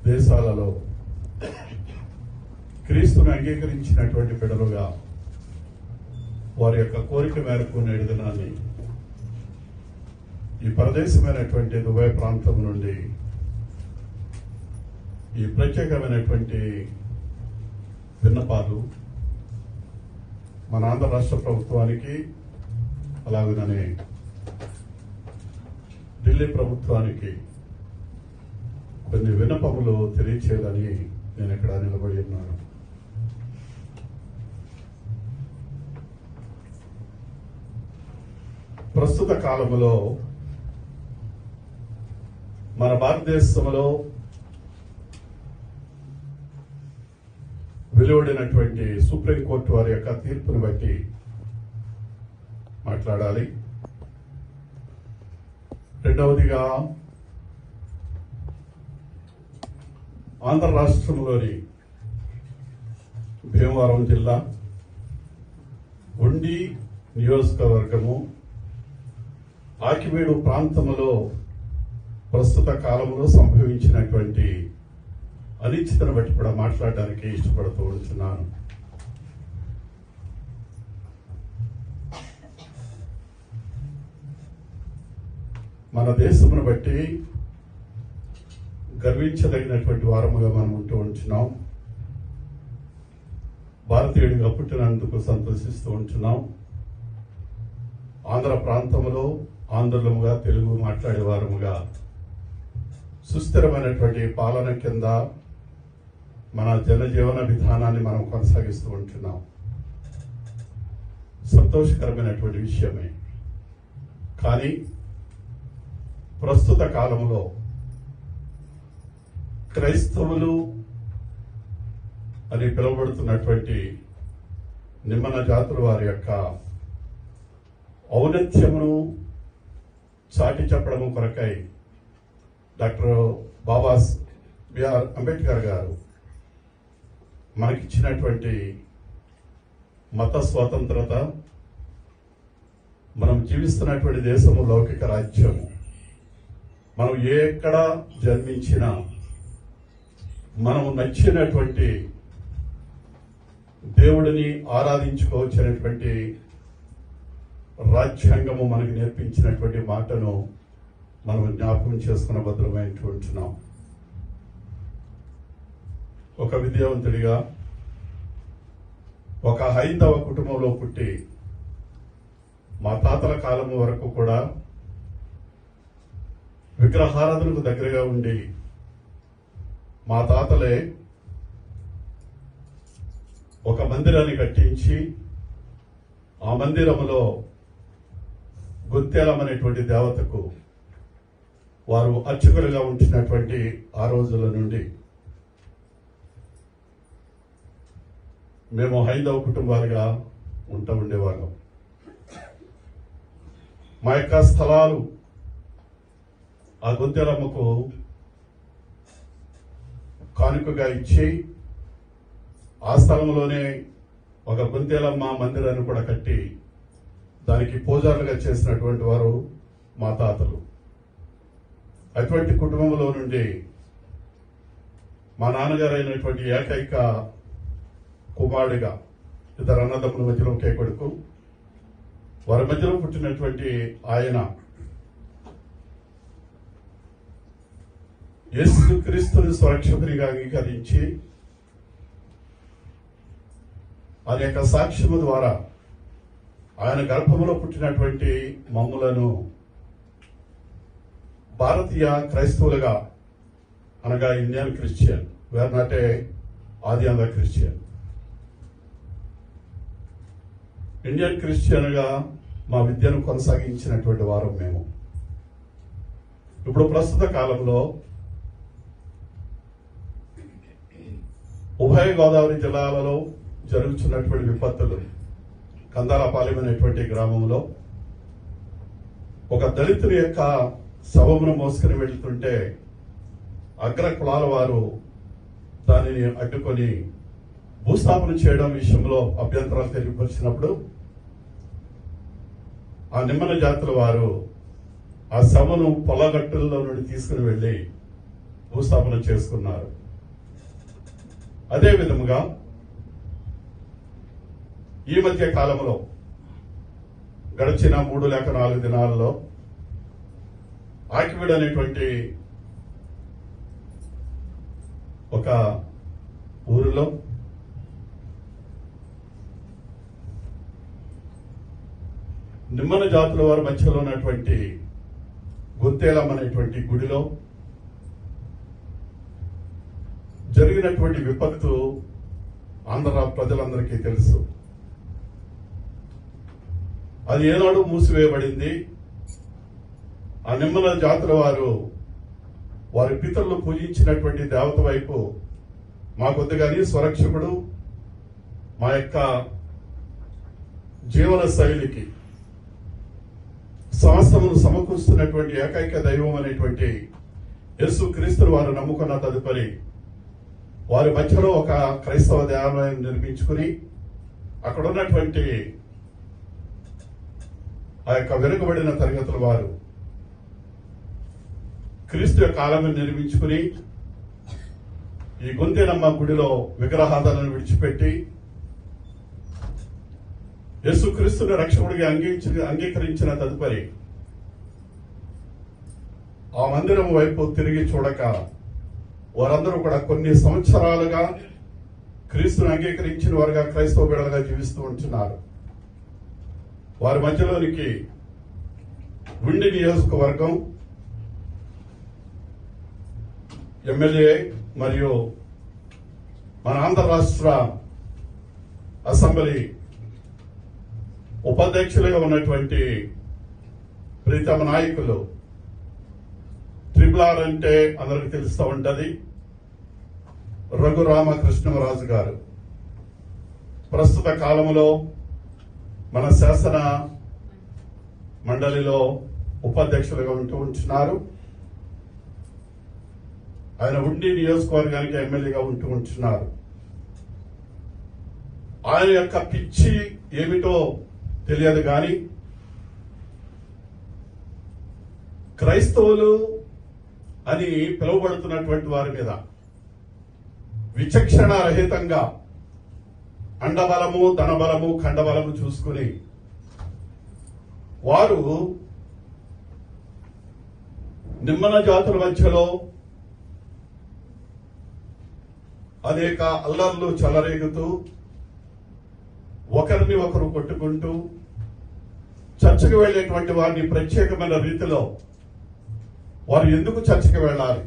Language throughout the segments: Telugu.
దేశాలలో క్రీస్తును అంగీకరించినటువంటి బిడ్డలుగా వారి యొక్క కోరిక మేరకు నేడు దినాన్ని ఈ ప్రదేశమైనటువంటి దుబాయ్ ప్రాంతం నుండి ఈ ప్రత్యేకమైనటువంటి విన్నపాలు మన ఆంధ్ర రాష్ట్ర ప్రభుత్వానికి అలాగనే ఢిల్లీ ప్రభుత్వానికి కొన్ని విన్నపములు తెలియచేయాలని నేను ఇక్కడ నిలబడి ఉన్నాను. ప్రస్తుత కాలంలో మన భారతదేశంలో వెలువడినటువంటి సుప్రీంకోర్టు వారి యొక్క తీర్పును బట్టి మాట్లాడాలి. రెండవదిగా ఆంధ్ర రాష్ట్రంలోని భీమవరం జిల్లా ఉండి నియోజకవర్గము ఆకివీడు ప్రాంతంలో ప్రస్తుత కాలంలో సంభవించినటువంటి అనిశ్చితను బట్టి కూడా మాట్లాడడానికి ఇష్టపడుతూ ఉంటున్నాను. మన దేశమును బట్టి గర్వించదగినటువంటి వారముగా మనం ఉంటూ ఉంటున్నాం. భారతీయుడిగా పుట్టినందుకు సంతోషిస్తూ ఉంటున్నాం. ఆంధ్ర ప్రాంతంలో ఆంధ్రులముగా తెలుగు మాట్లాడే వారముగా సుస్థిరమైనటువంటి పాలన కింద మన జనజీవన విధానాన్ని మనం కొనసాగిస్తూ ఉంటున్నాం. సంతోషకరమైనటువంటి విషయమే. కానీ ప్రస్తుత కాలంలో క్రైస్తవులు అని పిలువబడుతున్నటువంటి నిమ్మన జాతుల వారి యొక్క ఔన్నత్యమును చాటి చెప్పడము కొరకై డాక్టర్ బిఆర్ అంబేద్కర్ గారు మనకిచ్చినటువంటి మత స్వాతంత్రత, మనం జీవిస్తున్నటువంటి దేశము లౌకిక రాజ్యము, మనం ఎక్కడ జన్మించినా మనం నచ్చినటువంటి దేవుడిని ఆరాధించుకోవచ్చినటువంటి రాజ్యాంగము మనకు నేర్పించినటువంటి మాటను మనం జ్ఞాపకం చేసుకున్న భద్రమైనట్టున్నాం. ఒక విద్యావంతుడిగా ఒక హైందవ కుటుంబంలో పుట్టి మా తాతల కాలం వరకు కూడా విగ్రహారాధనకు దగ్గరగా ఉండి మా తాతలే ఒక మందిరాన్ని కట్టించి ఆ మందిరములో గుత్తేలం అనేటువంటి దేవతకు వారు అర్చకులుగా ఉంచినటువంటి ఆ రోజుల నుండి మేము హైందవ కుటుంబాలుగా ఉంటూ ఉండేవాళ్ళం. మా యొక్క స్థలాలు ఆ గుత్తేలమ్మకు కానుకగా ఇచ్చి ఆ స్థలంలోనే ఒక గుంతేలమ్మ మందిరాన్ని కూడా కట్టి దానికి పూజారులుగా చేసినటువంటి వారు మా తాతలు. అటువంటి కుటుంబంలో నుండి మా నాన్నగారు అయినటువంటి ఏకైక కుమారుడిగా, ఇద్దరు అన్నదమ్ముల మధ్యలో ఒకే కొడుకు, వారి మధ్యలో పుట్టినటువంటి ఆయన యేసుక్రీస్తుని స్వరక్షకునిగా అంగీకరించి ఆయన యొక్క సాక్ష్యము ద్వారా ఆయన గర్భములో పుట్టినటువంటి మమ్ములను భారతీయ క్రైస్తవులుగా, అనగా Indian Christian, we're not a Adi Andhra Christian, Indian క్రిస్టియన్గా మా విద్యను కొనసాగించినటువంటి వారం మేము. ఇప్పుడు ప్రస్తుత కాలంలో ఉభయ గోదావరి జిల్లాలలో జరుగుతున్నటువంటి విపత్తులు, కందాలపాలెం అనేటువంటి గ్రామంలో ఒక దళితుని యొక్క శవమును మోసుకుని వెళ్తుంటే అగ్ర కులాల వారు దానిని అడ్డుకొని భూస్థాపన చేయడం విషయంలో అభ్యంతరాలు తెలియపరిచినప్పుడు ఆ నిమ్మన జాతుల వారు ఆ శవను పొలగట్టుల్లో నుండి తీసుకుని వెళ్ళి భూస్థాపన చేసుకున్నారు. అదే విధముగా ఈ మధ్య కాలంలో గడిచిన 3 లేక 4 దినాలలో ఆకివీడు అనేటువంటి ఒక ఊరిలో నిమ్మన జాతుల వారి మధ్యలో ఉన్నటువంటి గుత్తేలం అనేటువంటి గుడిలో జరిగినటువంటి విపత్తు ఆంధ్ర ప్రజలందరికీ తెలుసు. అది ఏనాడు మూసివేయబడింది. ఆ నిమ్మల జాతుల వారు వారి పితరులు పూజించినటువంటి దేవత వైపు మా కొద్దిగాని స్వరక్షకుడు, మా యొక్క జీవన శైలికి సమస్తమును సమకూరుస్తున్నటువంటి ఏకైక దైవం అనేటువంటి యేసు క్రీస్తును వారు నమ్ముకున్న తదుపరి వారి మధ్యలో ఒక క్రైస్తవ దేవాలయం నిర్మించుకుని అక్కడ ఉన్నటువంటి ఆ యొక్క వెనుకబడిన తరగతుల వారు క్రీస్తు యొక్క ఆలయం నిర్మించుకుని ఈ గొంతేనమ్మ గుడిలో విగ్రహాలను విడిచిపెట్టి యేసుక్రీస్తుని రక్షకుడిగా అంగీకరించిన తదుపరి ఆ మందిరం వైపు తిరిగి చూడక వారందరూ కూడా కొన్ని సంవత్సరాలుగా క్రీస్తుని అంగీకరించిన వారుగా క్రైస్తవ బిడ్డలుగా జీవిస్తూ ఉంటున్నారు. వారి మధ్యలోనికి ఉండి నియోజకవర్గం ఎమ్మెల్యే మరియు మన ఆంధ్ర రాష్ట్ర అసెంబ్లీ ఉపాధ్యక్షులుగా ఉన్నటువంటి ప్రీతమ నాయకులు RRR అంటే అందరికి తెలుస్తూ ఉంటది, రఘురామకృష్ణరాజు గారు ప్రస్తుత కాలంలో మన శాసన మండలిలో ఉపాధ్యక్షులుగా ఉంటున్నారు. ఆయన ఉండి నియోజకవర్గానికి ఎమ్మెల్యేగా ఉంటున్నారు. ఆయన యొక్క పిచ్చి ఏమిటో తెలియదు కానీ క్రైస్తవులు అని పిలువబడుతున్నటువంటి వారి మీద విచక్షణ రహితంగా అండబలము, ధనబలము, ఖండబలము చూసుకుని వారు నిమ్మన జాతుల మధ్యలో అనేక అల్లర్లు చెలరేగుతూ ఒకరిని ఒకరు కొట్టుకుంటూ చర్చకు వెళ్లేటువంటి వారిని ప్రత్యేకమైన రీతిలో వారు ఎందుకు చర్చకు వెళ్ళాలి,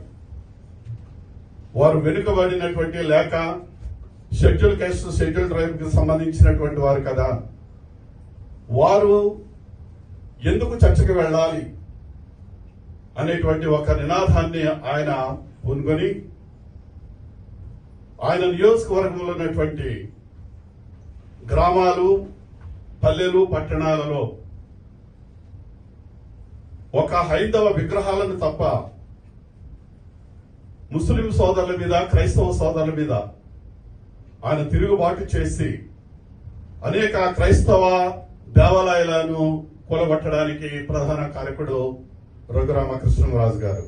వారు వెనుకబడినటువంటి లేక షెడ్యూల్ కాస్ట్, షెడ్యూల్ ట్రైబ్ కి సంబంధించినటువంటి వారు కదా, వారు ఎందుకు చర్చకు వెళ్ళాలి అనేటువంటి ఒక నినాదాన్ని ఆయన పూనుకొని ఆయన నియోజకవర్గంలో ఉన్నటువంటి గ్రామాలు, పల్లెలు, పట్టణాలలో ఒక హైందవ విగ్రహాలను తప్ప ముస్లిం సోదరుల మీద, క్రైస్తవ సోదరుల మీద ఆయన తిరుగుబాటు చేసి అనేక క్రైస్తవ దేవాలయాలను కూలగొట్టడానికి ప్రధాన కారకుడు రఘురామకృష్ణరాజు గారు.